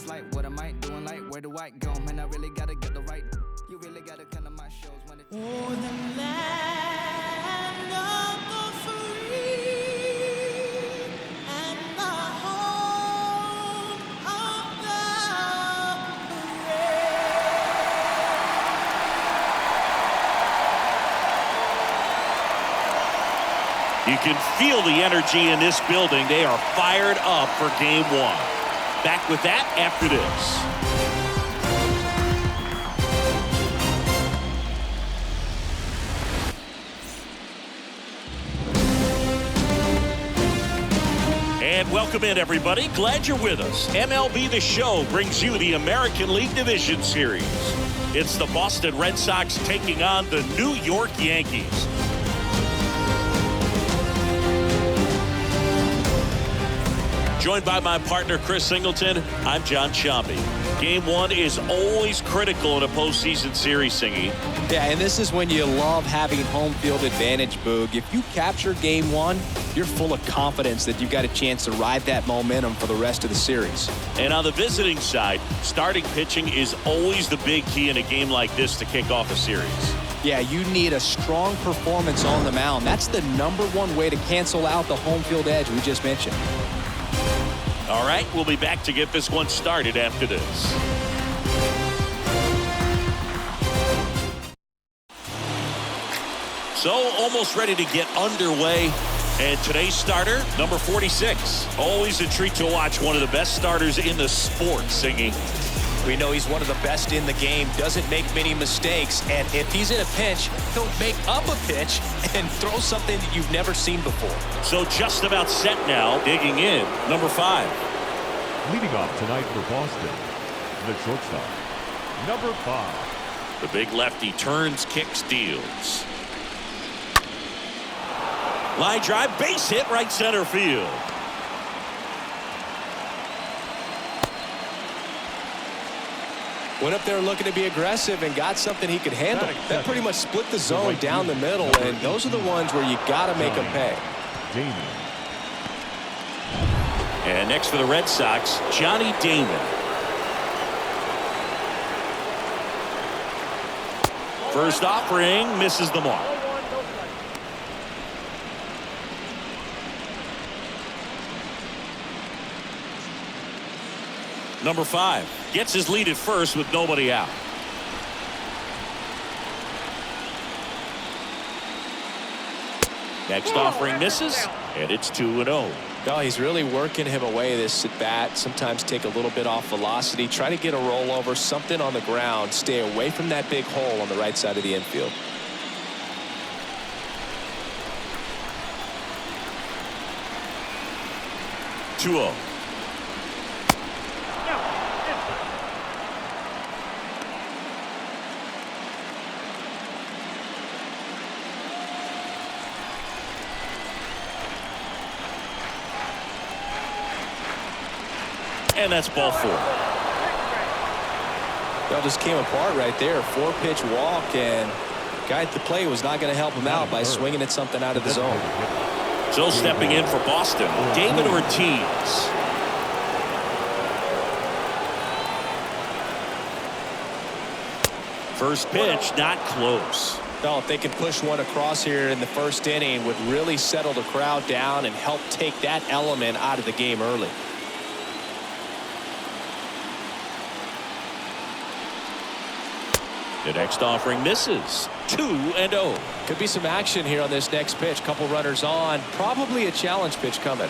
flight. What am I doing? Like, where do I go? Man, I really gotta get the right. You really gotta come to my shows when it's. Oh, the land of the free and the home of the You can feel the energy in this building. They are fired up for game one. Back with that after this. And welcome in, everybody. Glad you're with us. MLB The Show brings you the American League Division Series. It's the Boston Red Sox taking on the New York Yankees. Joined by my partner, Chris Singleton, I'm John Sciambi. Game one is always critical in a postseason series, Singy. Yeah, and this is when you love having home field advantage, Boog. If you capture game one, you're full of confidence that you've got a chance to ride that momentum for the rest of the series. And on the visiting side, starting pitching is always the big key in a game like this to kick off a series. Yeah, you need a strong performance on the mound. That's the #1 way to cancel out the home field edge we just mentioned. All right, we'll be back to get this one started after this. So, almost ready to get underway. And today's starter, number 46. Always a treat to watch one of the best starters in the sport, Singy. We know he's one of the best in the game, doesn't make many mistakes, and if he's in a pinch, he'll make up a pitch and throw something that you've never seen before. So just about set now, digging in, number 5. Leading off tonight for Boston, the shortstop, number 5. The big lefty turns, kicks, deals. Line drive, base hit, right center field. Went up there looking to be aggressive and got something he could handle. That pretty much split the zone down the middle, and those are the ones where you got to make them pay. And next for the Red Sox, Johnny Damon. First offering, misses the mark. Number 5 gets his lead at first with nobody out. Next offering misses, and it's 2-0. No, he's really working him away this at bat. Sometimes take a little bit off velocity, try to get a rollover, something on the ground, stay away from that big hole on the right side of the infield. Two-0. And that's ball 4. That just came apart right there. 4-pitch walk, and guy at the plate was not going to help him out by swinging at something out of the zone. So stepping in for Boston, David Ortiz. First pitch, not close. No, if they can push one across here in the first inning, would really settle the crowd down and help take that element out of the game early. The next offering misses. 2-0. Could be some action here on this next pitch. Couple runners on. Probably a challenge pitch coming.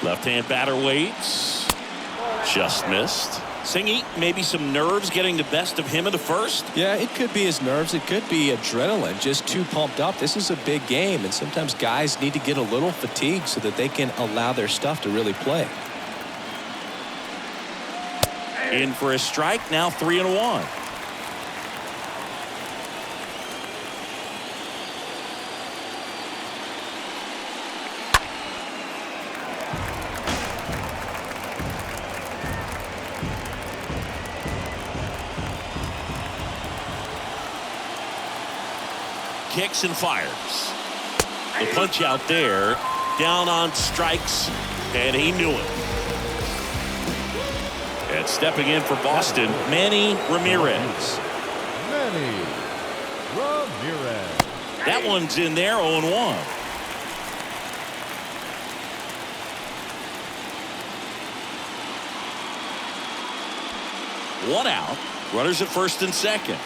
Left-hand batter waits. Just missed. Singy, maybe some nerves getting the best of him in the first? Yeah, it could be his nerves. It could be adrenaline, just too pumped up. This is a big game, and sometimes guys need to get a little fatigued so that they can allow their stuff to really play. In for a strike, now 3-1. Kicks and fires. The punch out there, down on strikes, and he knew it. And stepping in for Boston, Manny Ramirez. Manny Ramirez. That one's in there, 0-1. One out. Runners at first and second.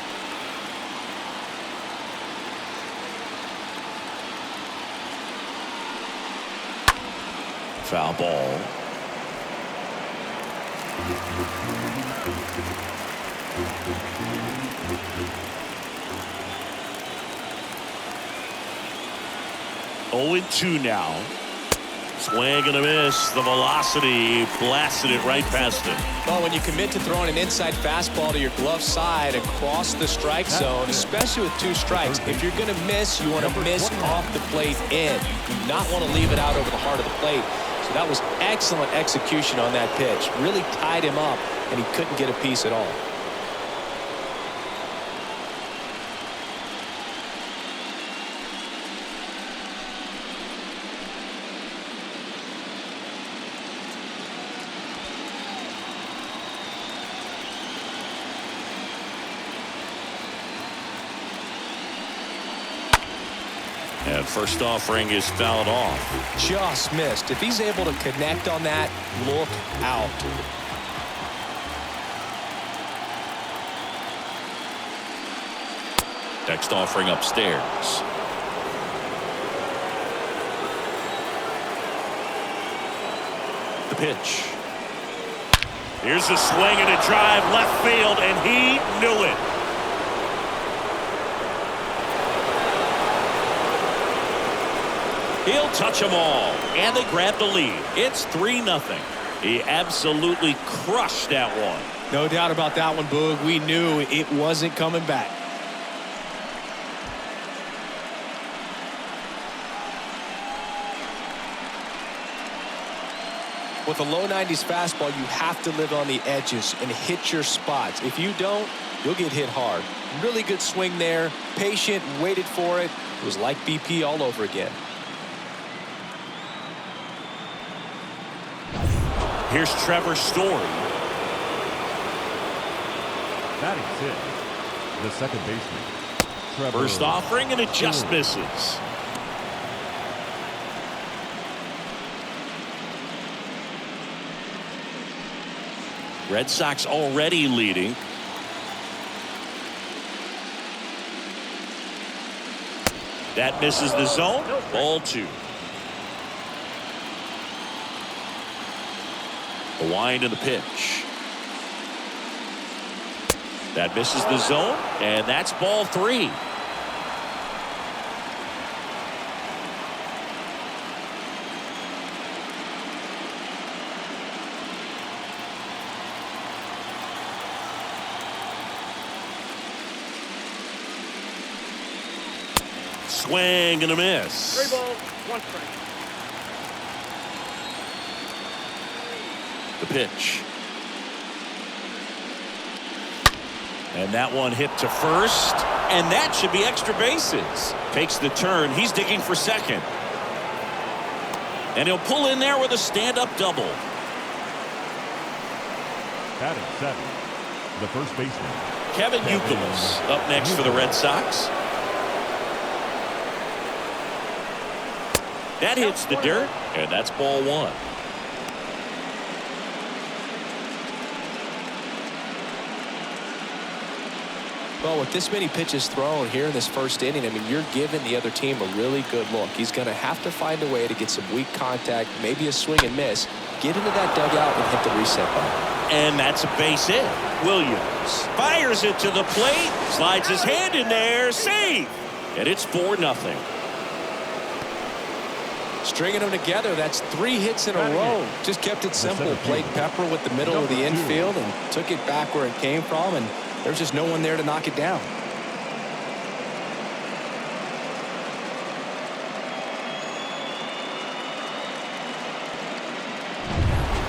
Foul ball. Oh, 2 now. Swing and a miss. The velocity blasted it right past him. Well, when you commit to throwing an inside fastball to your glove side across the strike zone, especially with 2 strikes, if you're going to miss, you want to miss off the plate in. You do not want to leave it out over the heart of the plate. So that was excellent execution on that pitch. Really tied him up, and he couldn't get a piece at all. And first offering is fouled off. Just missed. If he's able to connect on that, look out. Next offering upstairs. The pitch. Here's a swing and a drive left field, and he knew it. He'll touch them all, and they grab the lead. It's 3-0. He absolutely crushed that one. No doubt about that one, Boog. We knew it wasn't coming back. With a low 90s fastball, you have to live on the edges and hit your spots. If you don't, you'll get hit hard. Really good swing there. Patient, waited for it. It was like BP all over again. Here's Trevor Story. Batting 6, the second baseman, Trevor. First offering, and it just misses. Red Sox already leading. That misses the zone. Ball 2. The wind and the pitch. That misses the zone, and that's ball 3. Swing and a miss. 3 balls, 1 strike. The pitch. And that one hit to first, and that should be extra bases. Takes the turn. He's digging for second. And he'll pull in there with a stand-up double. Batting 7, the first baseman, Kevin Youkilis up next for the Red Sox. That hits the dirt, and that's ball 1. Well, with this many pitches thrown here in this first inning, I mean, you're giving the other team a really good look. He's going to have to find a way to get some weak contact, maybe a swing and miss, get into that dugout and hit the reset button. And that's a base hit. Williams fires it to the plate, slides his hand in there, save. And it's 4-0. Stringing them together, that's 3 hits in a row. Just kept it simple. Played Pepper with the middle of the infield and took it back where it came from, and there's just no one there to knock it down.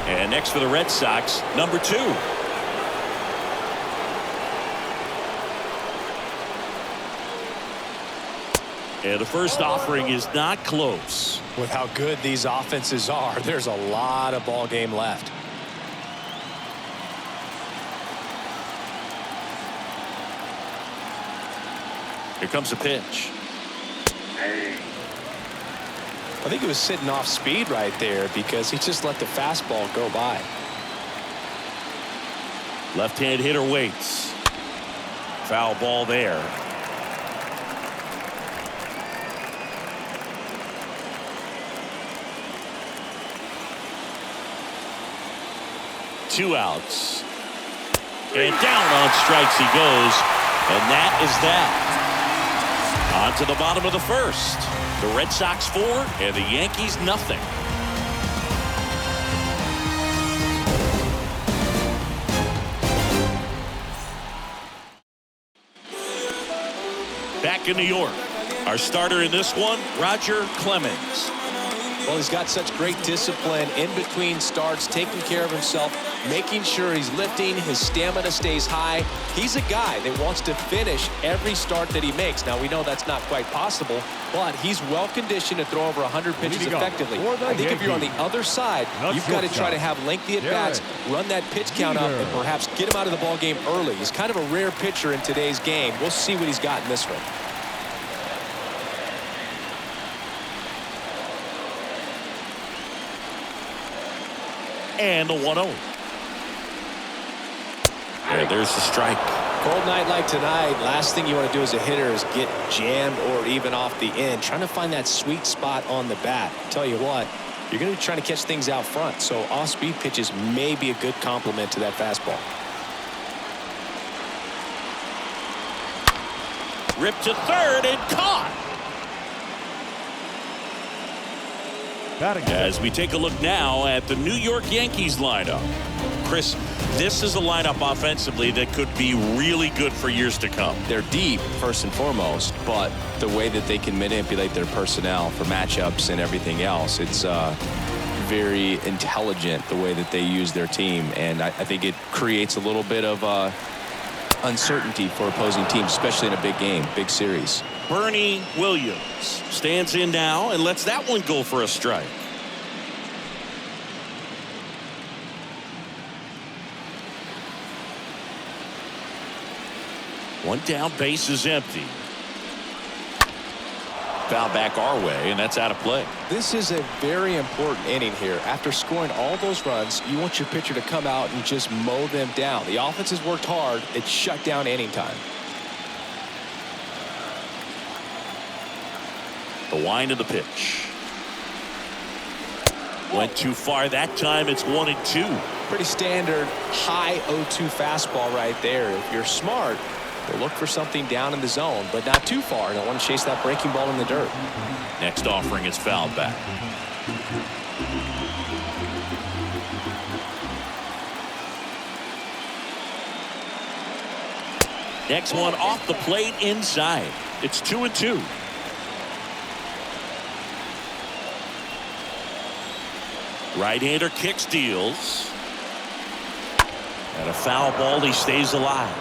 And next for the Red Sox, number 2. And the first offering is not close. With how good these offenses are, there's a lot of ball game left. Here comes a pitch. I think he was sitting off speed right there because he just let the fastball go by. Left-hand hitter waits. Foul ball there. Two outs. And down on strikes he goes. And that is that. On to the bottom of the first. The Red Sox 4 and the Yankees nothing. Back in New York, our starter in this one, Roger Clemens. Well, he's got such great discipline in between starts, taking care of himself, making sure he's lifting, his stamina stays high. He's a guy that wants to finish every start that he makes. Now, we know that's not quite possible, but he's well-conditioned to throw over 100 pitches effectively. I think if you're on the other side, you've got to try to have lengthy at-bats, run that pitch count up, and perhaps get him out of the ball game early. He's kind of a rare pitcher in today's game. We'll see what he's got in this one. And the 1-0. And there's the strike. Cold night like tonight, last thing you want to do as a hitter is get jammed or even off the end. Trying to find that sweet spot on the bat. Tell you what, you're going to be trying to catch things out front. So off-speed pitches may be a good complement to that fastball. Ripped to third and caught. As we take a look now at the New York Yankees lineup. Chris, this is a lineup offensively that could be really good for years to come. They're deep, first and foremost, but the way that they can manipulate their personnel for matchups and everything else, it's very intelligent the way that they use their team. And I think it creates a little bit of uncertainty for opposing teams, especially in a big game, big series. Bernie Williams stands in now and lets that one go for a strike. One down, base is empty. Foul back our way, and that's out of play. This is a very important inning here. After scoring all those runs, you want your pitcher to come out and just mow them down. The offense has worked hard. It's shut down inning time. The wind of the pitch. Went too far that time. It's 1-2. Pretty standard high 0-2 fastball right there. If you're smart, you'll look for something down in the zone, but not too far. Don't want to chase that breaking ball in the dirt. Next offering is fouled back. Next one off the plate inside. It's 2-2. Right-hander kicks, deals. And a foul ball, he stays alive.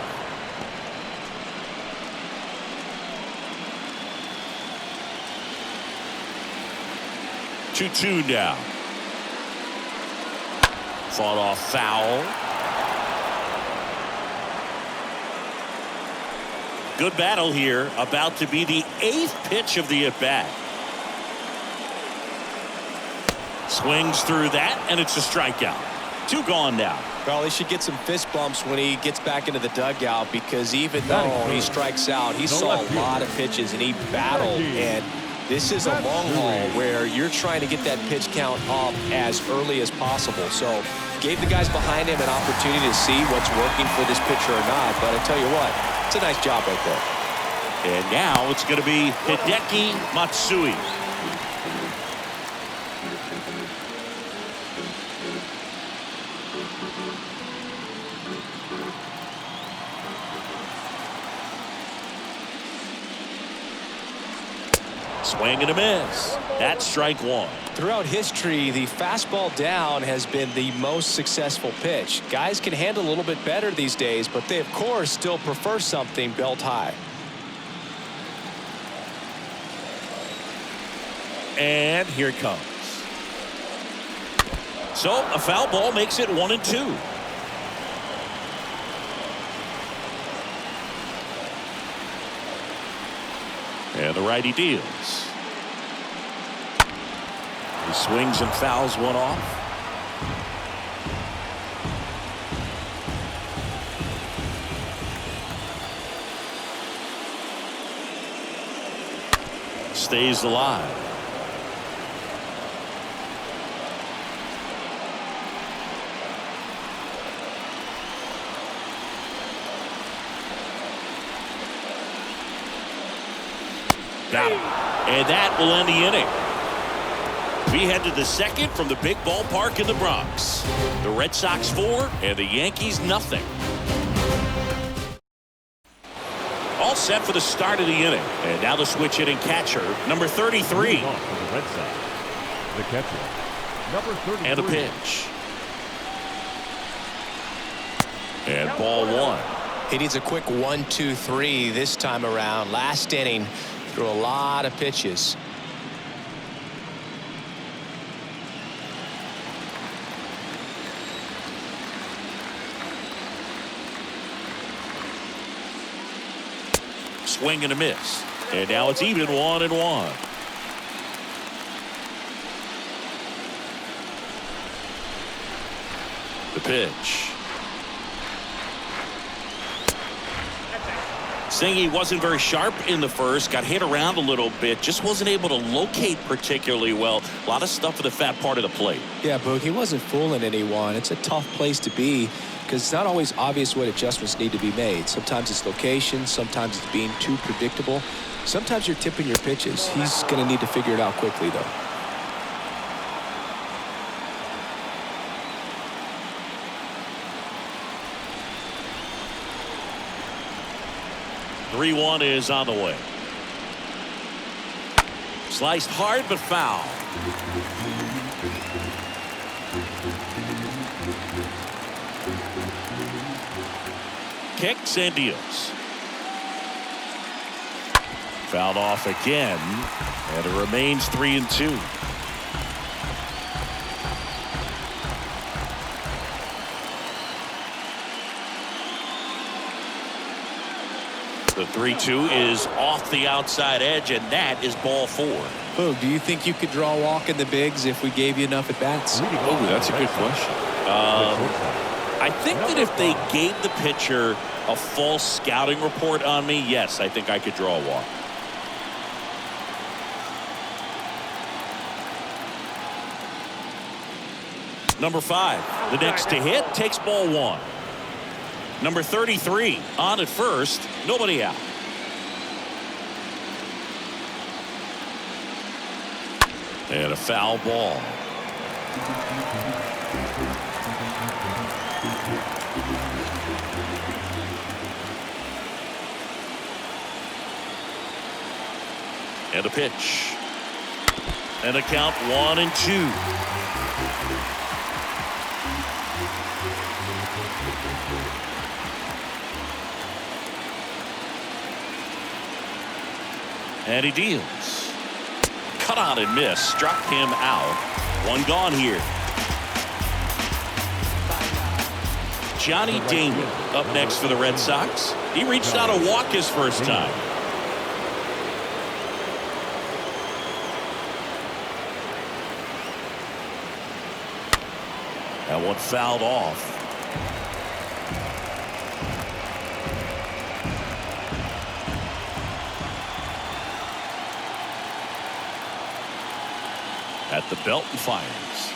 Two now. Fought off foul. Good battle here. About to be the 8th pitch of the at-bat. Swings through that, and it's a strikeout. 2 gone now. Well, he should get some fist bumps when he gets back into the dugout, because even though he strikes out, he saw a lot of pitches and he battled. And this is a long haul where you're trying to get that pitch count up as early as possible. So gave the guys behind him an opportunity to see what's working for this pitcher or not. But I tell you what, it's a nice job right there. And now it's going to be Hideki Matsui. Swing and a miss. That's strike 1. Throughout history, the fastball down has been the most successful pitch. Guys can handle a little bit better these days, but they, of course, still prefer something belt high. and here it comes. So a foul ball makes it 1-2. And the righty deals. He swings and fouls one off. Stays alive. Got him. And that will end the inning. We head to the second from the big ballpark in the Bronx. The Red Sox 4 and the Yankees nothing. All set for the start of the inning. And now the switch hitting catcher, number 33. Moving on for the Red Sox, the catcher, number 33. And a pitch. And ball one. He needs a quick 1-2-3 this time around. Last inning, threw a lot of pitches. Swing and a miss. And now it's even 1-1. The pitch. Singy wasn't very sharp in the first, got hit around a little bit, just wasn't able to locate particularly well. A lot of stuff at the fat part of the plate. Yeah, Boog, he wasn't fooling anyone. It's a tough place to be because it's not always obvious what adjustments need to be made. Sometimes it's location, sometimes it's being too predictable. Sometimes you're tipping your pitches. He's going to need to figure it out quickly, though. Three-1 is on the way. Sliced hard but foul. Kicks and deals. Fouled off again, and it remains 3-2. The 3-2 is off the outside edge, and that is ball 4. Boog, do you think you could draw a walk in the bigs if we gave you enough at bats? Oh, that's a good question. I think that if they gave the pitcher a false scouting report on me, yes, I think I could draw a walk. Number 5, the next to hit, takes ball 1. Number 33 on at first, nobody out. And a foul ball. And a pitch. And a count 1-2. And he deals. Cut on and miss. Struck him out. One gone here. Johnny Damon up next for the Red Sox. He reached out a walk his first time. That one fouled off. At the belt and fires.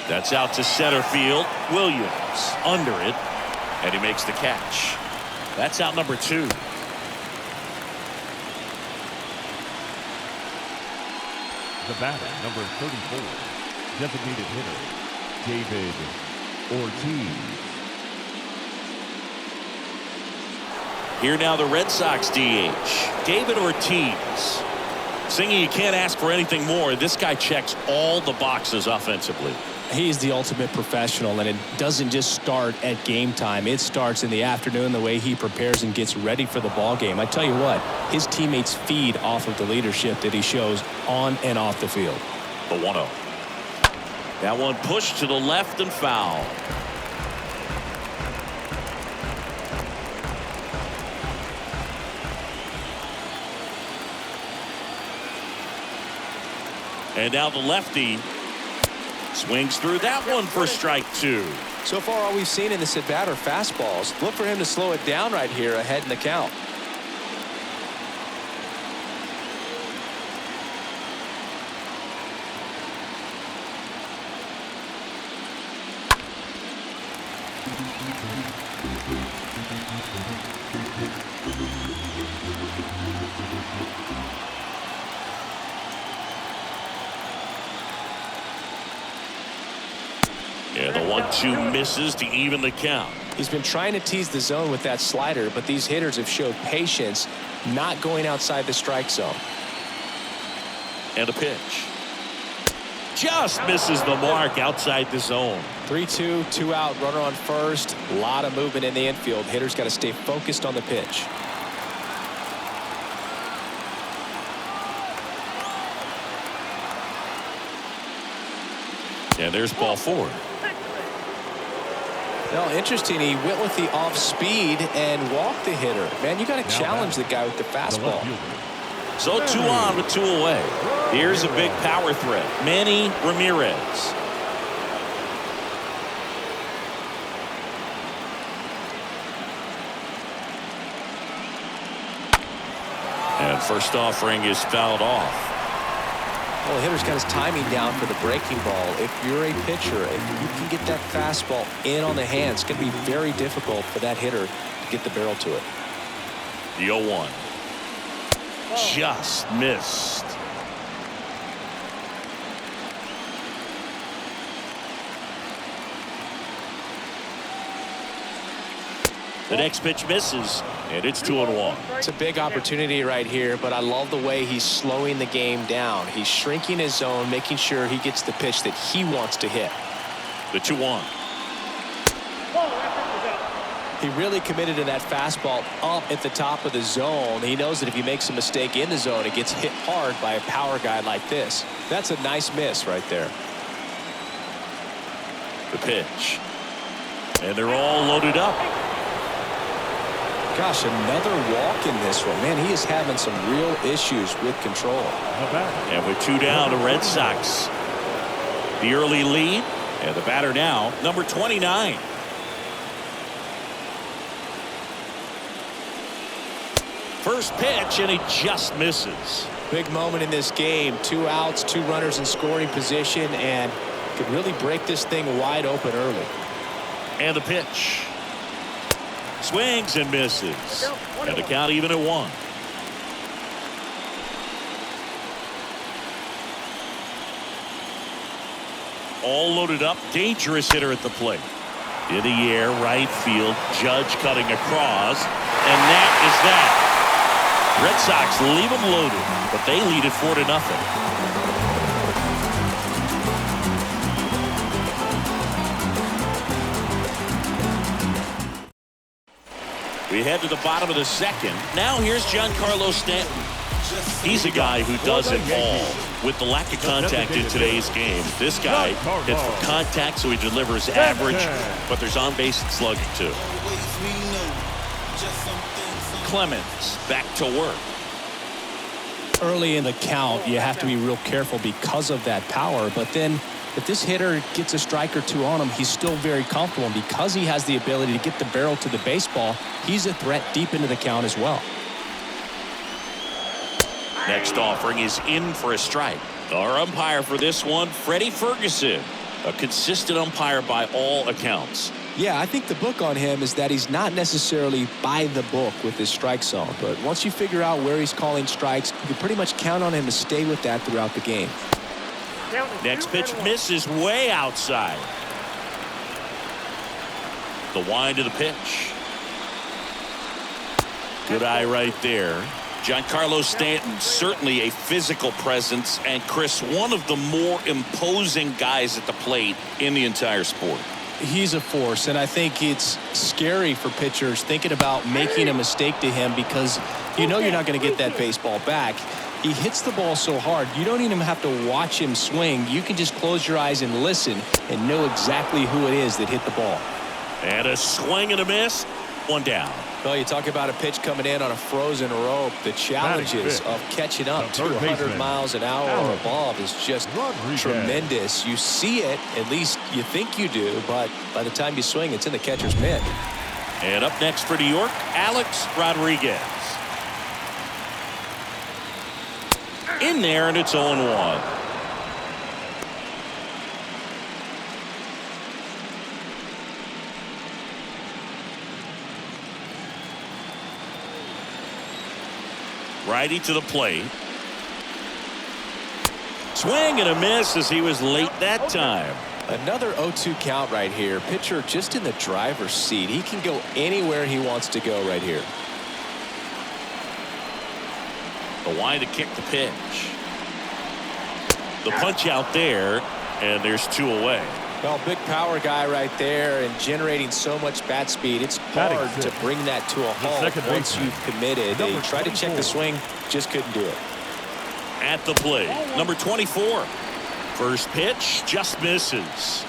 That's out to center field. Williams under it, and he makes the catch. That's out number 2. The batter, number 34, designated hitter, David Ortiz. Here now the Red Sox DH, David Ortiz. Singy, you can't ask for anything more. This guy checks all the boxes offensively. He's the ultimate professional, and it doesn't just start at game time. It starts in the afternoon, the way he prepares and gets ready for the ball game. I tell you what, his teammates feed off of the leadership that he shows on and off the field. The 1-0. That one pushed to the left and foul. And now the lefty swings through that one for strike 2. So far, all we've seen in this at-bat are fastballs. Look for him to slow it down right here ahead in the count. Yeah, the 1-2 misses to even the count. He's been trying to tease the zone with that slider, but these hitters have showed patience, not going outside the strike zone. And a pitch. Just misses the mark outside the zone. 3-2, 2 out, runner on first. A lot of movement in the infield. Hitters got to stay focused on the pitch. And there's ball 4. No, interesting. He went with the off speed and walked the hitter. Man, you got to challenge the guy with the fastball. So 2 on with 2 away. Here's a big power threat. Manny Ramirez. And first offering is fouled off. Well, the hitter's got his timing down for the breaking ball. If you're a pitcher, if you can get that fastball in on the hands, it's going to be very difficult for that hitter to get the barrel to it. The 0-1. Just missed. The next pitch misses, and it's 2-1. It's a big opportunity right here, but I love the way he's slowing the game down. He's shrinking his zone, making sure he gets the pitch that he wants to hit. The 2-1. He really committed to that fastball up at the top of the zone. He knows that if he makes a mistake in the zone, it gets hit hard by a power guy like this. That's a nice miss right there. The pitch. And they're all loaded up. Gosh, another walk in this one. Man, he is having some real issues with control. And with 2 down, the Red Sox. The early lead. And the batter now, number 29. First pitch, and he just misses. Big moment in this game. 2 outs, 2 runners in scoring position, and could really break this thing wide open early. And the pitch. Swings and misses. And the count even at 1. All loaded up. Dangerous hitter at the plate. In the air, right field. Judge cutting across. And that is that. Red Sox leave them loaded, but they lead it 4-0. We head to the bottom of the second. Now here's Giancarlo Stanton. He's a guy who does it all. With the lack of contact in today's game, this guy hits for contact, so he delivers average, but there's on-base and slugging too. Clemens back to work. Early in the count, you have to be real careful because of that power, but then if this hitter gets a strike or 2 on him, he's still very comfortable. And because he has the ability to get the barrel to the baseball, he's a threat deep into the count as well. Next offering is in for a strike. Our umpire for this one, Freddie Ferguson, a consistent umpire by all accounts. Yeah, I think the book on him is that he's not necessarily by the book with his strike zone. But once you figure out where he's calling strikes, you can pretty much count on him to stay with that throughout the game. Next pitch misses way outside. The wind of the pitch. Good eye right there. Giancarlo Stanton, certainly a physical presence, and Chris, one of the more imposing guys at the plate in the entire sport. He's a force, and I think it's scary for pitchers thinking about making a mistake to him because you know you're not going to get that baseball back. He hits the ball so hard, you don't even have to watch him swing. You can just close your eyes and listen and know exactly who it is that hit the ball. And a swing and a miss. One down. Well, you talk about a pitch coming in on a frozen rope. The challenges of catching up 200 miles an hour or above is just tremendous. You see it, at least you think you do, but by the time you swing, it's in the catcher's mitt. And up next for New York, Alex Rodriguez. In there, and it's 0-1. Righty to the plate. Swing and a miss as he was late that time. Another 0-2 count right here. Pitcher just in the driver's seat. He can go anywhere he wants to go right here. The wind to kick the pitch. The punch out there, and there's 2 away. Well, big power guy right there and generating so much bat speed. It's hard to bring that to a halt once you've committed. They tried to check the swing, just couldn't do it. At the plate, number 24. First pitch just misses.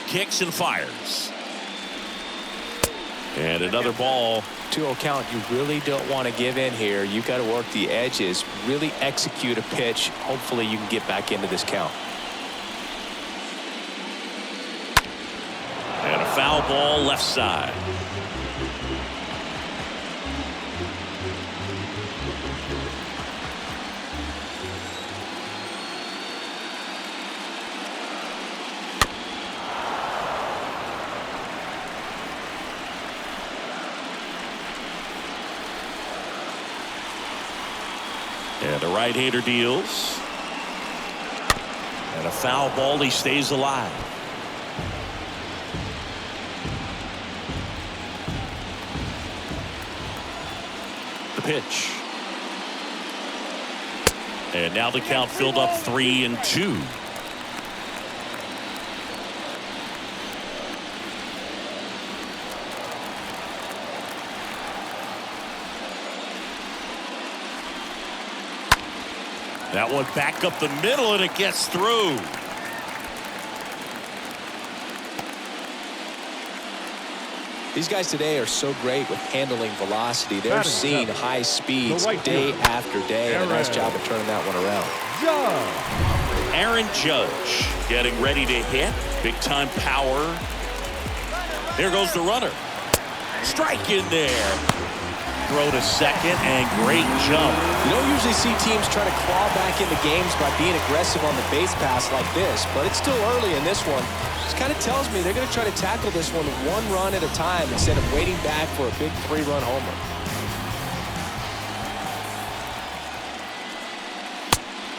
Kicks and fires. And another ball. 2-0 count. You really don't want to give in here. You've got to work the edges, really execute a pitch. Hopefully you can get back into this count. And a foul ball left side. And a right-hander deals. And a foul ball. He stays alive. The pitch. And now the count filled up 3-2. That one back up the middle, and it gets through. These guys today are so great with handling velocity. They're seeing high speeds day after day, and a nice job of turning that one around. Aaron Judge getting ready to hit. Big time power. Here goes the runner. Strike in there. Throw to second, and great jump. You don't usually see teams try to claw back into games by being aggressive on the base pass like this, but it's still early in this one. This kind of tells me they're going to try to tackle this one run at a time instead of waiting back for a big 3-run homer.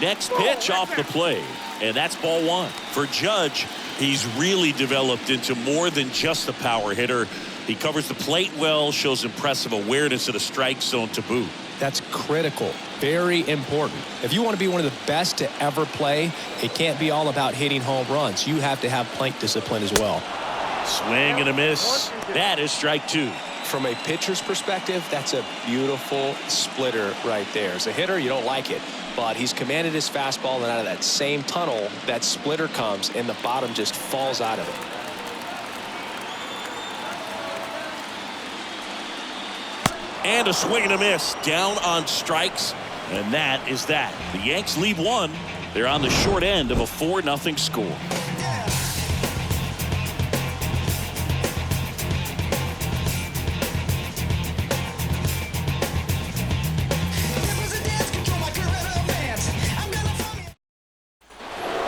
Next pitch off the plate, and that's ball 1. For Judge, he's really developed into more than just a power hitter. He covers the plate well, shows impressive awareness of the strike zone to boot. That's critical. Very important. If you want to be one of the best to ever play, it can't be all about hitting home runs. You have to have plate discipline as well. Swing and a miss. That is strike 2. From a pitcher's perspective, that's a beautiful splitter right there. As a hitter, you don't like it, but he's commanded his fastball, and out of that same tunnel, that splitter comes, and the bottom just falls out of it. And a swing and a miss. Down on strikes. And that is that. The Yanks lead 1. They're on the short end of a 4-0 score.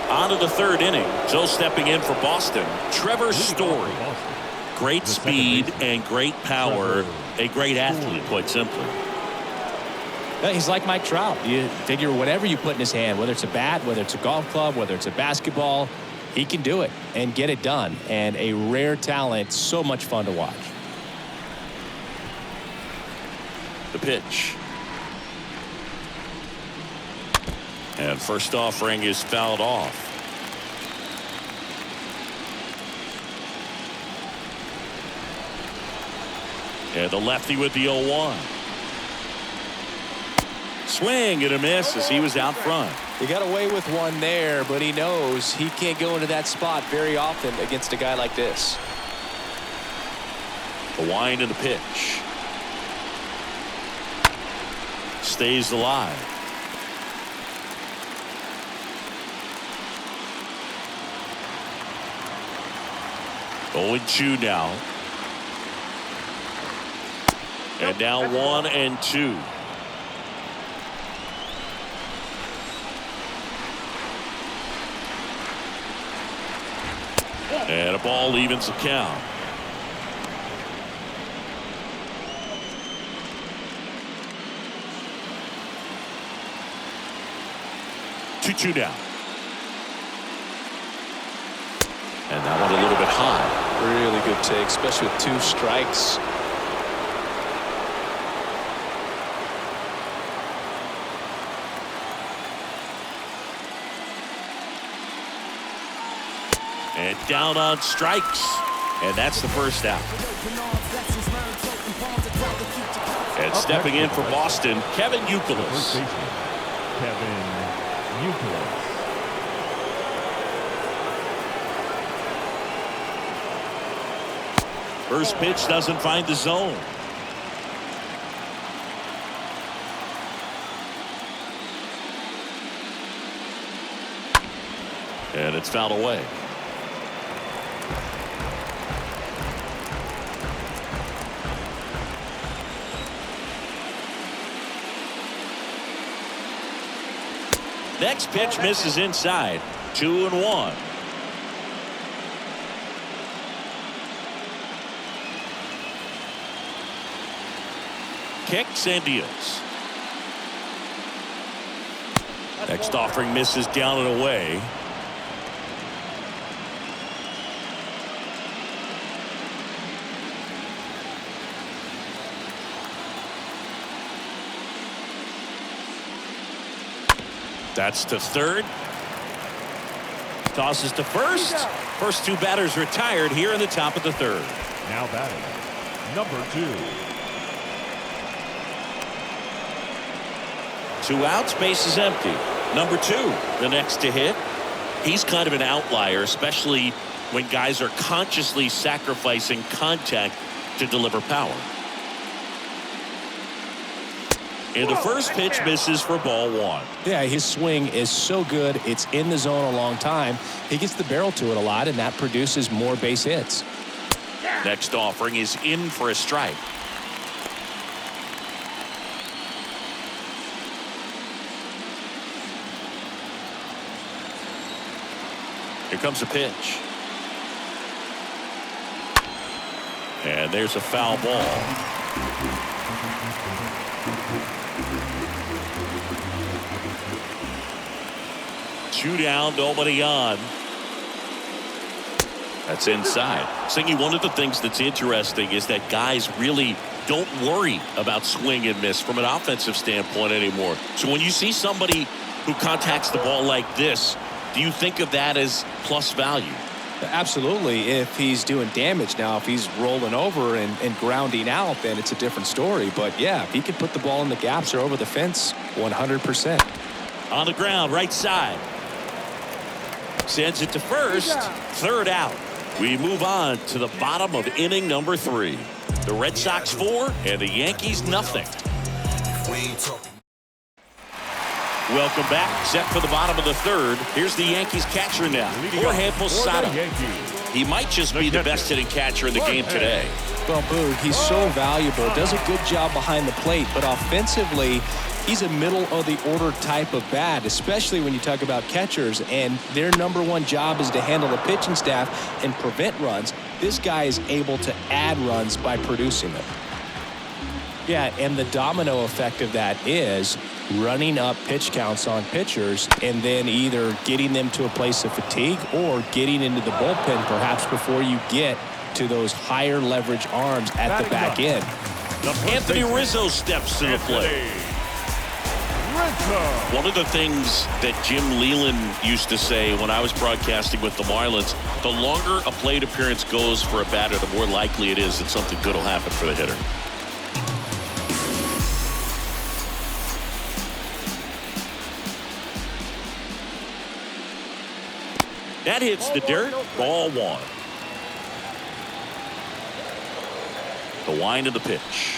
On to the 3rd inning. So stepping in for Boston, Trevor Story. Great speed and great power. A great athlete, quite simply. He's like Mike Trout. You figure whatever you put in his hand, whether it's a bat, whether it's a golf club, whether it's a basketball, he can do it and get it done. And a rare talent, so much fun to watch. The pitch. And first offering is fouled off. And the lefty with the 0-1. Swing and a miss as he was out front. He got away with one there, but he knows he can't go into that spot very often against a guy like this. The wind and the pitch. Stays alive. Oh, 0-2 now. And now 1-2. And a ball evens the count. Two down. And that one a little bit high. Really good take, especially with 2 strikes. And down on strikes. And that's the first out. And stepping in for Boston, Kevin Youkilis. Kevin Youkilis. First pitch doesn't find the zone. And it's fouled away. Next pitch misses inside. 2-1. Kicks and deals. Next offering misses down and away. That's to third. Tosses to first. First 2 batters retired here in the top of the third. Now batting, number 2. 2 outs, base is empty. Number 2, the next to hit. He's kind of an outlier, especially when guys are consciously sacrificing contact to deliver power. And the first pitch misses for ball 1. Yeah, his swing is so good. It's in the zone a long time. He gets the barrel to it a lot, and that produces more base hits. Next offering is in for a strike. Here comes a pitch. And there's a foul ball. Two down, nobody on. That's inside. Singy, one of the things that's interesting is that guys really don't worry about swing and miss from an offensive standpoint anymore. So when you see somebody who contacts the ball like this, do you think of that as plus value? Absolutely. If he's doing damage now, if he's rolling over and grounding out, then it's a different story. But yeah, if he can put the ball in the gaps or over the fence, 100%. On the ground, right side. Sends it to first. Third out. We move on to the bottom of inning number 3. The Red Sox 4 and the Yankees nothing. Welcome back. Set for the bottom of the 3rd. Here's the Yankees catcher now, Jorge Posada. He might just be the best hitting catcher in the game today. Well, Boog, he's so valuable. Does a good job behind the plate, but offensively, he's a middle-of-the-order type of bat, especially when you talk about catchers, and their #1 job is to handle the pitching staff and prevent runs. This guy is able to add runs by producing them. Yeah, and the domino effect of that is running up pitch counts on pitchers and then either getting them to a place of fatigue or getting into the bullpen perhaps before you get to those higher leverage arms at the back end. Anthony Rizzo steps to the plate. One of the things that Jim Leland used to say when I was broadcasting with the Marlins, the longer a plate appearance goes for a batter, the more likely it is that something good will happen for the hitter. That hits the dirt. Ball one. The wind of the pitch.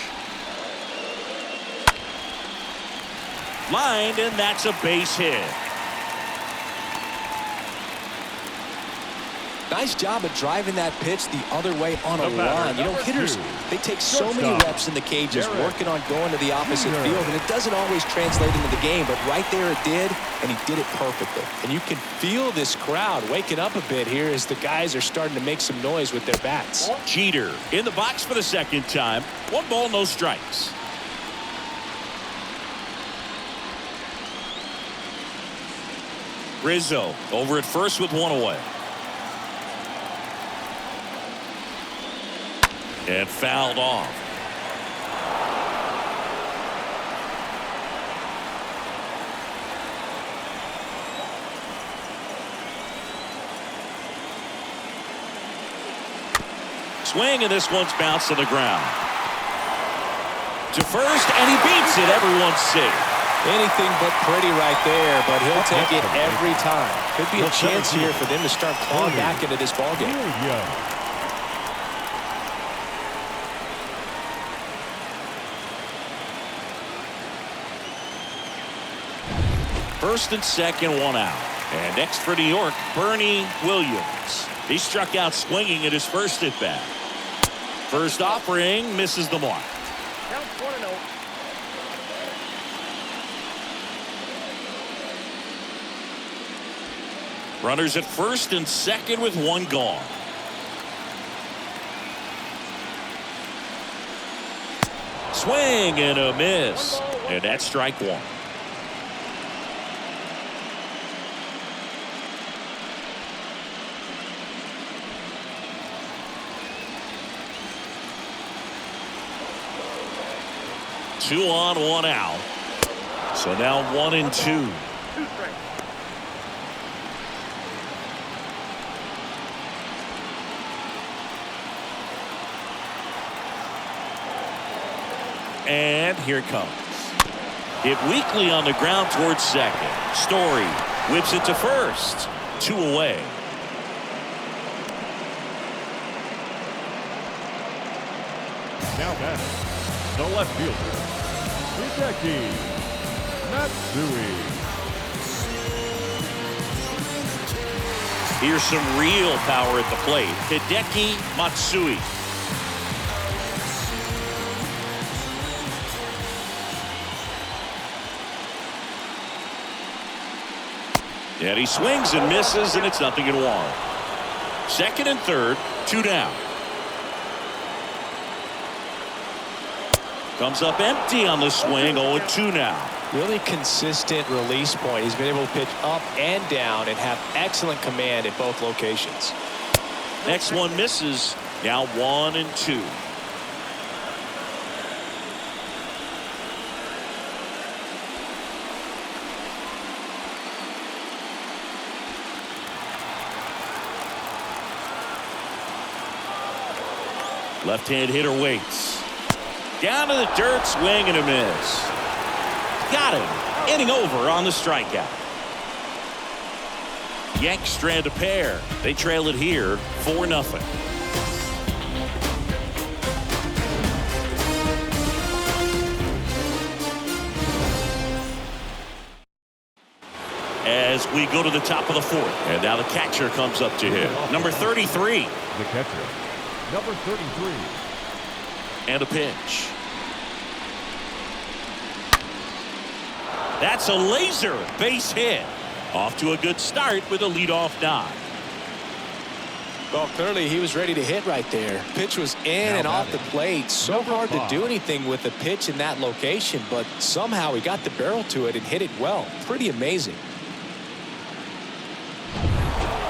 Lined, and that's a base hit. Nice job of driving that pitch the other way on a line. You know, hitters, they take so many reps in the cages working on going to the opposite field, and it doesn't always translate into the game, but right there it did, and he did it perfectly. And you can feel this crowd waking up a bit here as the guys are starting to make some noise with their bats. Jeter in the box for the second time. 1 ball, no strikes. Rizzo over at first with 1 away. And fouled off. Swing, and this one's bounced to the ground. To first, and he beats it. Everyone's safe. Anything but pretty right there, but he'll take it every time. Could be a chance here for them to start clawing back into this ballgame. First and second, 1 out. And next for New York, Bernie Williams. He struck out swinging at his first at bat. First offering misses the mark. Count 1-0. Runners at first and second with 1 gone. Swing and a miss. And that's strike 1. Two on, 1 out. So now 1-2. And here it comes. Hit weakly on the ground towards second. Story whips it to first. 2 away. Now batting, the left fielder, Hideki Matsui. Here's some real power at the plate. Hideki Matsui. And he swings and misses, and it's 0-1. Second and third, 2 down. Comes up empty on the swing, 0-2 now. Really consistent release point. He's been able to pitch up and down and have excellent command at both locations. Next one misses. Now 1-2. Left-hand hitter waits. Down to the dirt, swing and a miss. Got him. Inning over on the strikeout. Yanks strand a pair. They trail it here 4-0. As we go to the top of the 4th. And now the catcher comes up to him. Number 33. The catcher, number 33. And a pitch. That's a laser base hit. Off to a good start with a leadoff nod. Well, clearly he was ready to hit right there. Pitch was in and off the plate. So hard to do anything with the pitch in that location, but somehow he got the barrel to it and hit it well. Pretty amazing.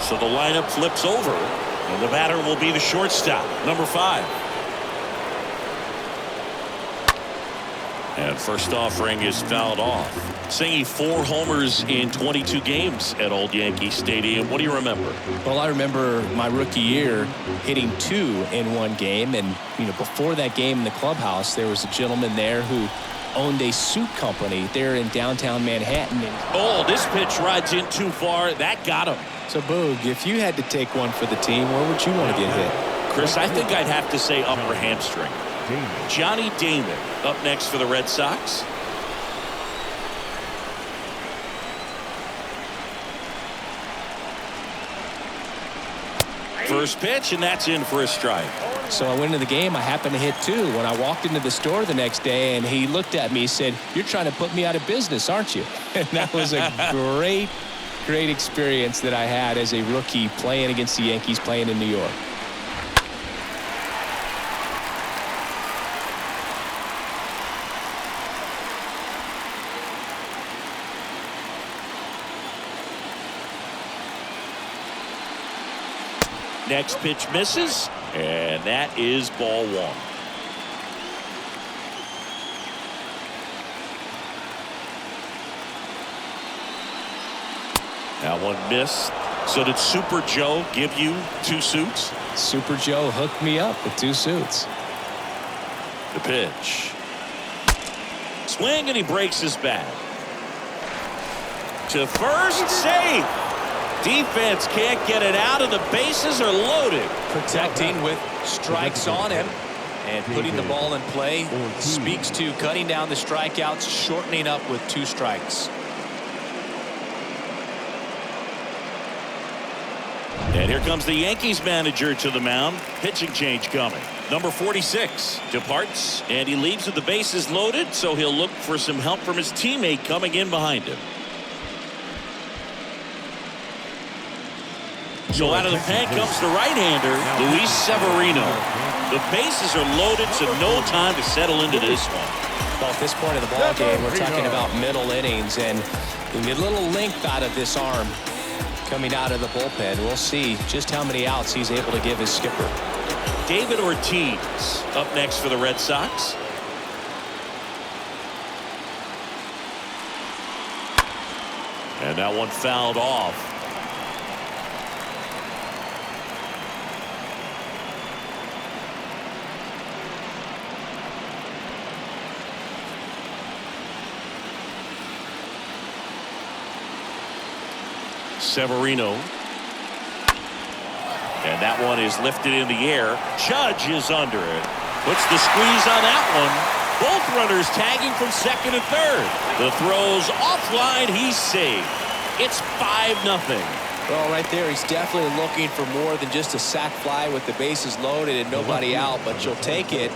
So the lineup flips over, and the batter will be the shortstop, number 5. And first offering is fouled off. Singing 4 homers in 22 games at Old Yankee Stadium. What do you remember? Well, I remember my rookie year hitting 2 in one game. And, before that game in the clubhouse, there was a gentleman there who owned a suit company there in downtown Manhattan. Oh, this pitch rides in too far. That got him. So, Boog, if you had to take one for the team, where would you want to get hit? Chris, I think I'd have to say upper hamstring. Johnny Damon up next for the Red Sox. First pitch, and that's in for a strike. So I went into the game. I happened to hit 2 when I walked into the store the next day, and he looked at me and said, "You're trying to put me out of business, aren't you?" And that was a great experience that I had as a rookie playing against the Yankees, playing in New York. Next pitch misses, and that is ball 1. That one missed. So did Super Joe give you 2 suits? Super Joe hooked me up with 2 suits. The pitch. Swing, and he breaks his bat. To first, save. Defense can't get it out, and the bases are loaded. Protecting with strikes on him and putting the ball in play speaks to cutting down the strikeouts, shortening up with 2 strikes. And here comes the Yankees manager to the mound. Pitching change coming. Number 46 departs, and he leaves with the bases loaded, so he'll look for some help from his teammate coming in behind him. So out of the pen comes the right-hander, Luis Severino. The bases are loaded, so no time to settle into this one. Well, at this point of the ball game, we're talking about middle innings, and you get a little length out of this arm coming out of the bullpen. We'll see just how many outs he's able to give his skipper. David Ortiz up next for the Red Sox. And that one fouled off. Severino. And that one is lifted in the air. Judge is under it. Puts the squeeze on that one. Both runners tagging from second and third. The throw's offline. He's safe. It's 5-0. Well, right there, he's definitely looking for more than just a sac fly with the bases loaded and nobody out, but you'll take it.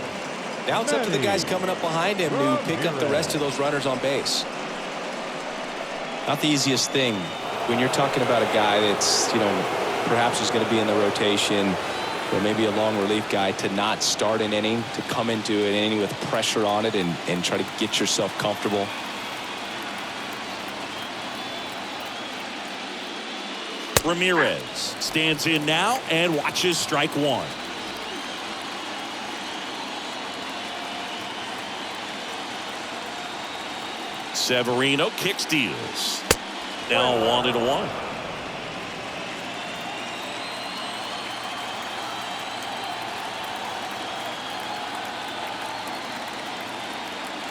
Now it's up to the guys coming up behind him to pick up the rest of those runners on base. Not the easiest thing when you're talking about a guy that's, perhaps is going to be in the rotation, or maybe a long relief guy, to not start an inning, to come into an inning with pressure on it and try to get yourself comfortable. Ramirez stands in now and watches strike 1. Severino kick steals. Now 1-1.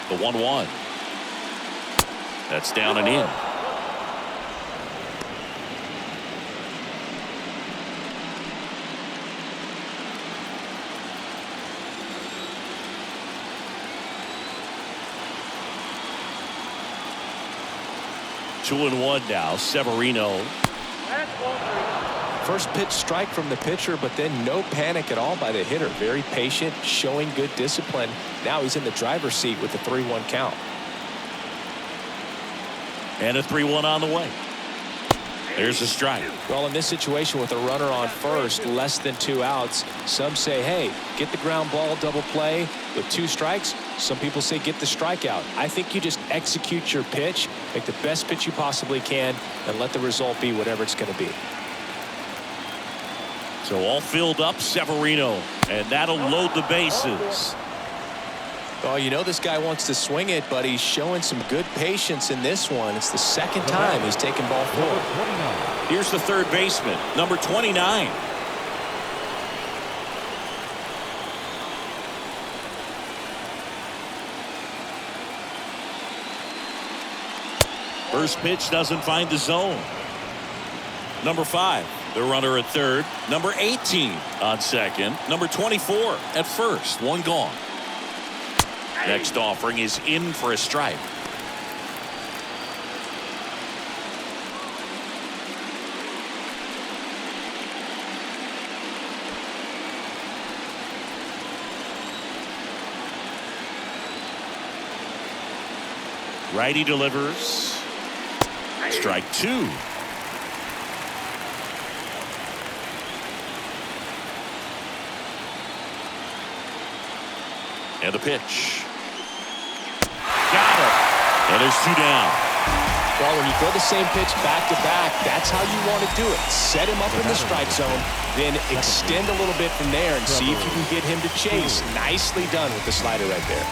The 1-1. That's down and in. Two and 1 now. Severino. First pitch strike from the pitcher, but then no panic at all by the hitter. Very patient, showing good discipline. Now he's in the driver's seat with the 3-1 count. And a 3-1 on the way. There's a strike. Well, in this situation with a runner on first, less than 2 outs, some say, hey, get the ground ball, double play with 2 strikes. Some people say get the strikeout. I think you just execute your pitch, make the best pitch you possibly can, and let the result be whatever it's going to be. So all filled up, Severino, and that'll load the bases. Oh, you know this guy wants to swing it, but he's showing some good patience in this one. It's the second time he's taken ball 4. Here's the third baseman, number 29. First pitch doesn't find the zone. Number 5, the runner at third. Number 18 on second. Number 24 at first. 1 gone. Next offering is in for a strike. Righty delivers. Strike 2. And the pitch. Got it. And there's 2 down. Well, when you throw the same pitch back to back, that's how you want to do it. Set him up in the strike zone, then extend a little bit from there and see if you can get him to chase. Nicely done with the slider right there.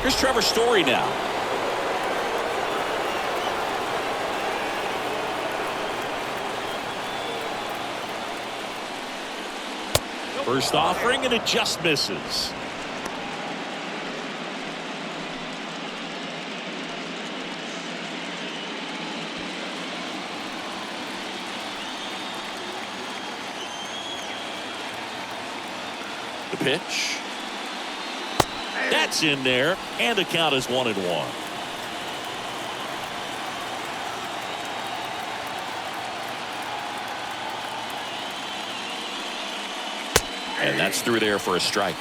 Here's Trevor Story now. First offering, and it just misses. The pitch. That's in there, and the count is 1-1. And that's through there for a strike.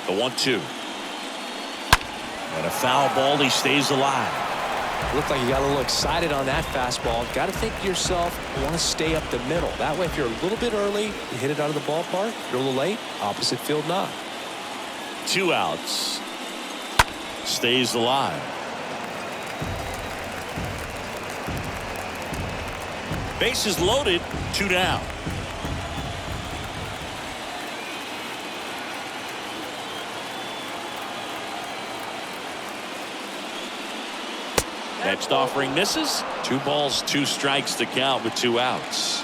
The 1-2. And a foul ball. He stays alive. Looked like you got a little excited on that fastball. Got to think to yourself, you want to stay up the middle. That way, if you're a little bit early, you hit it out of the ballpark. If you're a little late, opposite field knock. 2 outs. Stays alive. Bases loaded. 2 down. Next offering misses. 2 balls, 2 strikes to count with 2 outs.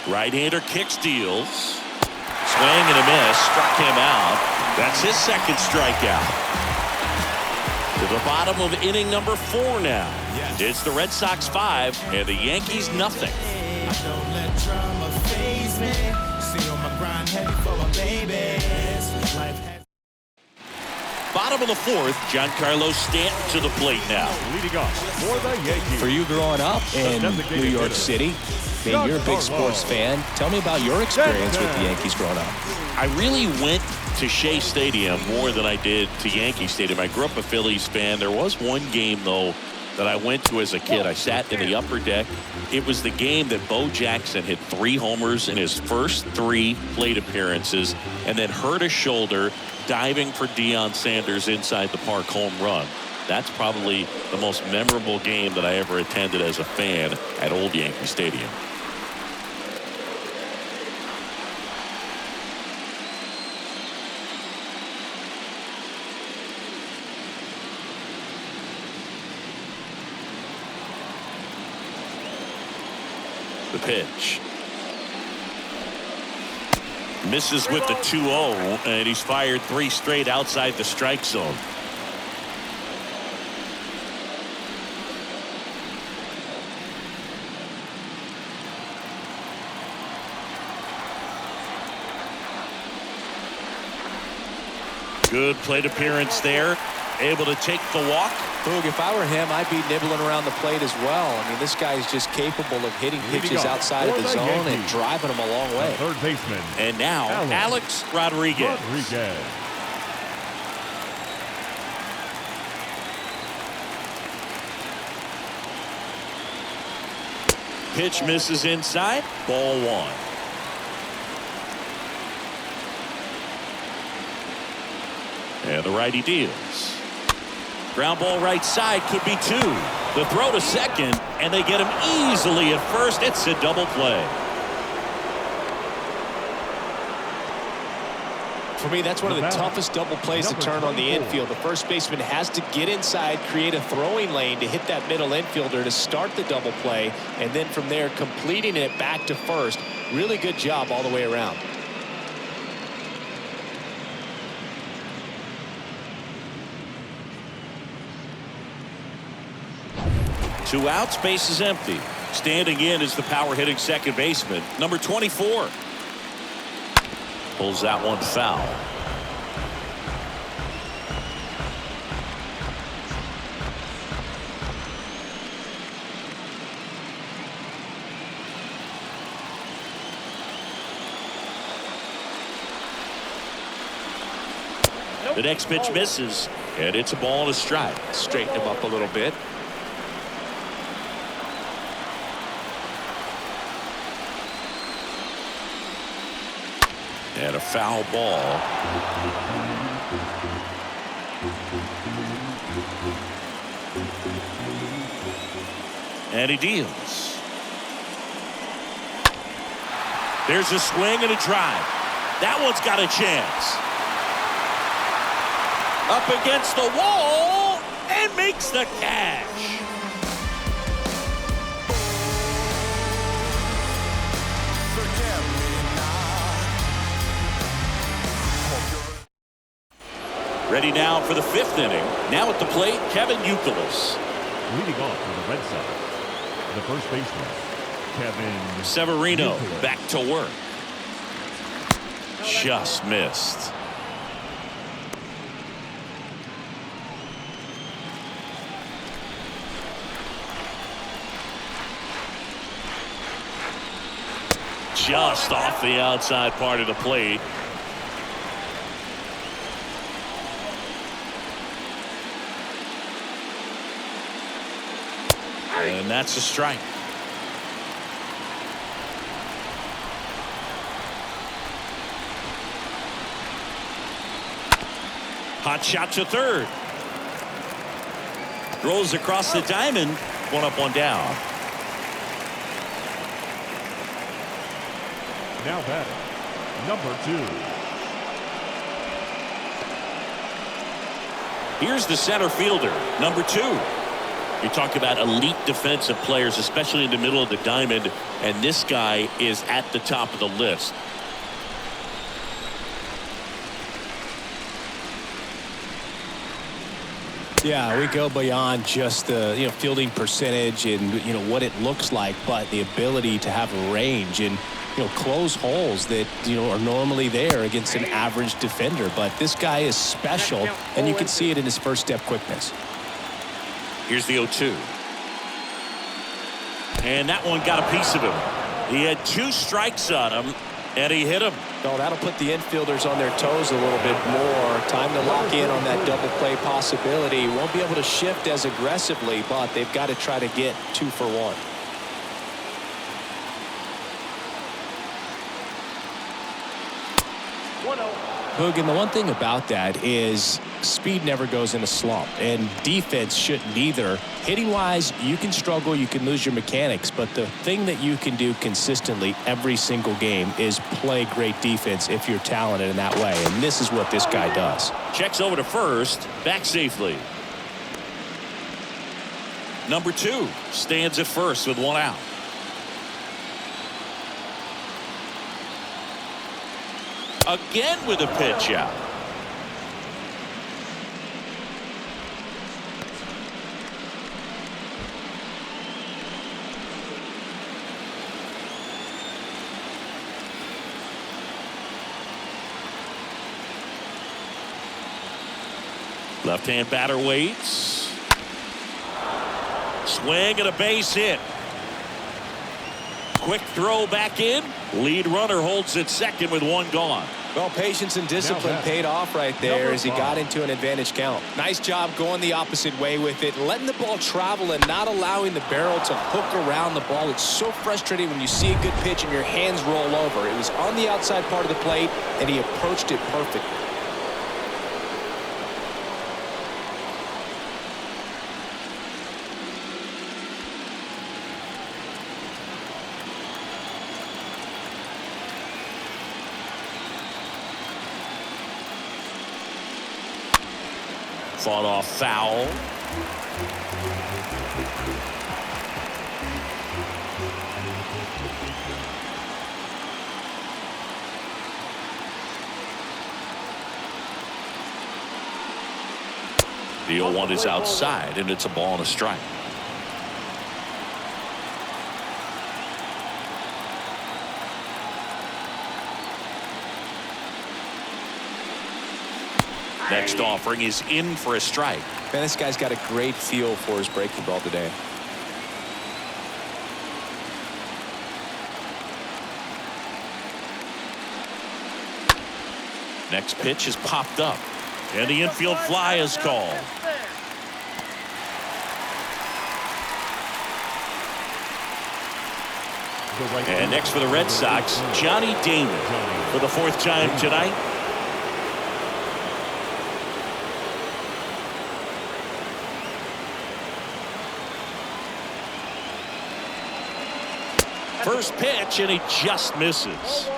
Right-hander kick steals. Swing and a miss. Struck him out. That's his second strikeout. To the bottom of inning number 4 now. Yes. It's the Red Sox 5 and the Yankees nothing. Don't let drama faze me. See on my grind heavy for my babies. Life Bottom of the 4th, Giancarlo Stanton to the plate now. Leading off for the Yankees. For you growing up in New York City, being you're a big sports fan, tell me about your experience with the Yankees growing up. I really went to Shea Stadium more than I did to Yankee Stadium. I grew up a Phillies fan. There was one game, though, that I went to as a kid. I sat in the upper deck. It was the game that Bo Jackson hit 3 homers in his first 3 plate appearances and then hurt a shoulder diving for Deion Sanders inside the park home run. That's probably the most memorable game that I ever attended as a fan at Old Yankee Stadium. The pitch. Misses with the 2-0, and he's fired 3 straight outside the strike zone. Good plate appearance there. Able to take the walk. Boog, if I were him, I'd be nibbling around the plate as well. I mean, this guy is just capable of hitting pitches outside of the zone and driving them a long way. Third baseman. And now, Alex Rodriguez. Pitch misses inside. Ball 1. And the righty deals. Ground ball right side, could be 2. The throw to second, and they get him easily at first. It's a double play. For me, that's one of the toughest double plays to turn on the infield. The first baseman has to get inside, create a throwing lane to hit that middle infielder to start the double play, and then from there completing it back to first. Really good job all the way around. 2 outs, base is empty. Standing in is the power hitting second baseman, number 24. Pulls that one foul. The next pitch misses, and it's a ball and a strike. Straighten him up a little bit. And a foul ball. And he deals. There's a swing and a drive. That one's got a chance. Up against the wall and makes the catch. Ready now for the 5th inning. Now at the plate, Kevin Youkilis. Leading off for the Red Sox, the first baseman, Kevin Severino Youkilis. back to work. Just missed. Just off the outside part of the plate. And that's a strike. Hot shot to third. Throws across the diamond. 1 up, 1 down. Now batting, number 2. Here's the center fielder, number 2. You talk about elite defensive players, especially in the middle of the diamond, and this guy is at the top of the list. Yeah, we go beyond just the fielding percentage and what it looks like, but the ability to have a range and close holes that are normally there against an average defender. But this guy is special, and you can see it in his first step quickness. Here's the 0-2. And that one got a piece of him. He had 2 strikes on him, and he hit him. No, that'll put the infielders on their toes a little bit more. Time to lock in on that double play possibility. Won't be able to shift as aggressively, but they've got to try to get 2 for 1. Boog, and the one thing about that is speed never goes in a slump, and defense shouldn't either. Hitting-wise, you can struggle, you can lose your mechanics, but the thing that you can do consistently every single game is play great defense if you're talented in that way, and this is what this guy does. Checks over to first, back safely. Number 2 stands at first with 1 out. Again with a pitch out. Left-hand batter waits. Swing and a base hit. Quick throw back in. Lead runner holds at second with one gone. Well, patience and discipline paid off right there as he got into an advantage count. Nice job going the opposite way with it, letting the ball travel and not allowing the barrel to hook around the ball. It's so frustrating when you see a good pitch and your hands roll over. It was on the outside part of the plate, and he approached it perfectly. Fought off foul. The 0-1 is outside, and it's a ball and a strike. Next offering is in for a strike. Man, this guy's got a great feel for his breaking ball today. Next pitch is popped up, and the infield fly is called. And next for the Red Sox, Johnny Damon for the 4th time tonight. First pitch, and he just misses.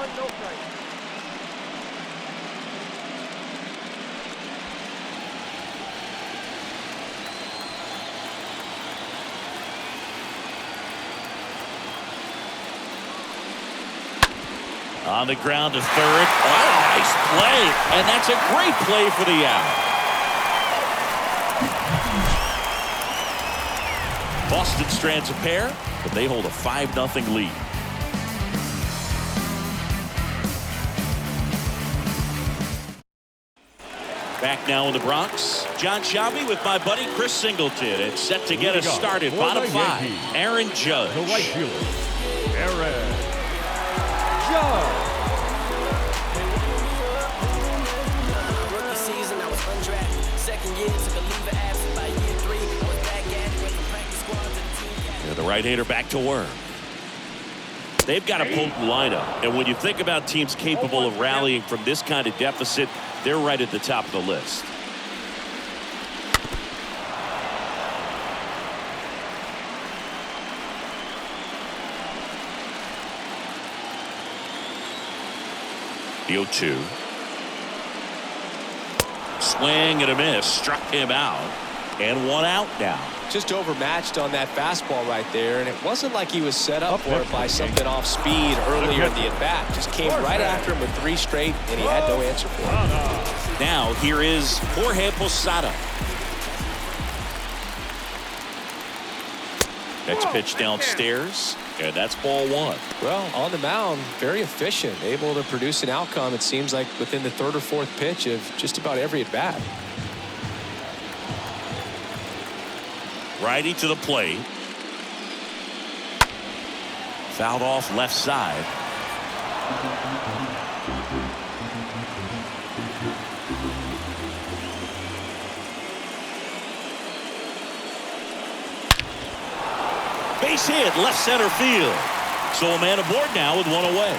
On the ground to third. Oh, nice play. And that's a great play for the out. Boston strands a pair, but they hold a 5-0 lead. Back now in the Bronx, John Shelby with my buddy Chris Singleton. It's set to get us started. Bottom 5, Aaron Judge. The right fielder, Aaron Judge. Rookie season, I was undrafted. Second year, took a leave of absence. By year 3, I was back at it. Went from practice squad to the team. The right-hander back to work. They've got a potent lineup, and when you think about teams capable of rallying from this kind of deficit, they're right at the top of the list. The 0-2. Swing and a miss. Struck him out. And one out now. Just overmatched on that fastball right there, and it wasn't like he was set up for it by something off speed earlier in the at-bat. Just came right after him with 3 straight, and he had no answer for it. Now here is Jorge Posada. Next pitch downstairs, and that's ball 1. Well, on the mound, very efficient, able to produce an outcome, it seems like, within the 3rd or 4th pitch of just about every at-bat. Righty to the plate. Fouled off left side. Base hit, left center field. So a man aboard now with 1 away.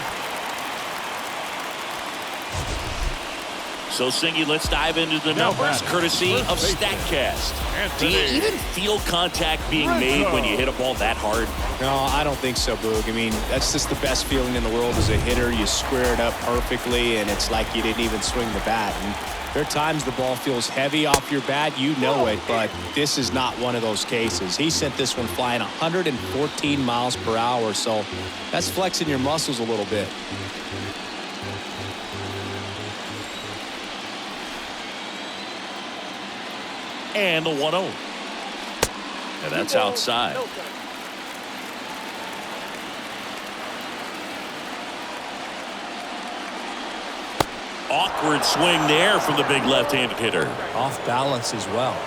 So, Singy, let's dive into the numbers, courtesy of StatCast. Do you even feel contact being made when you hit a ball that hard? No, I don't think so, Boog. I mean, that's just the best feeling in the world as a hitter. You square it up perfectly, and it's like you didn't even swing the bat. And there are times the ball feels heavy off your bat. You know it, but this is not one of those cases. He sent this one flying 114 miles per hour, so that's flexing your muscles a little bit. And the 1-0. And that's outside. Awkward swing there from the big left-handed hitter. Off balance as well.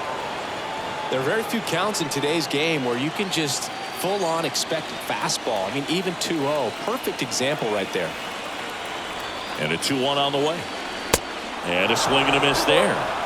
There are very few counts in today's game where you can just full-on expect a fastball. I mean, even 2-0. Perfect example right there. And a 2-1 on the way. And a swing and a miss there.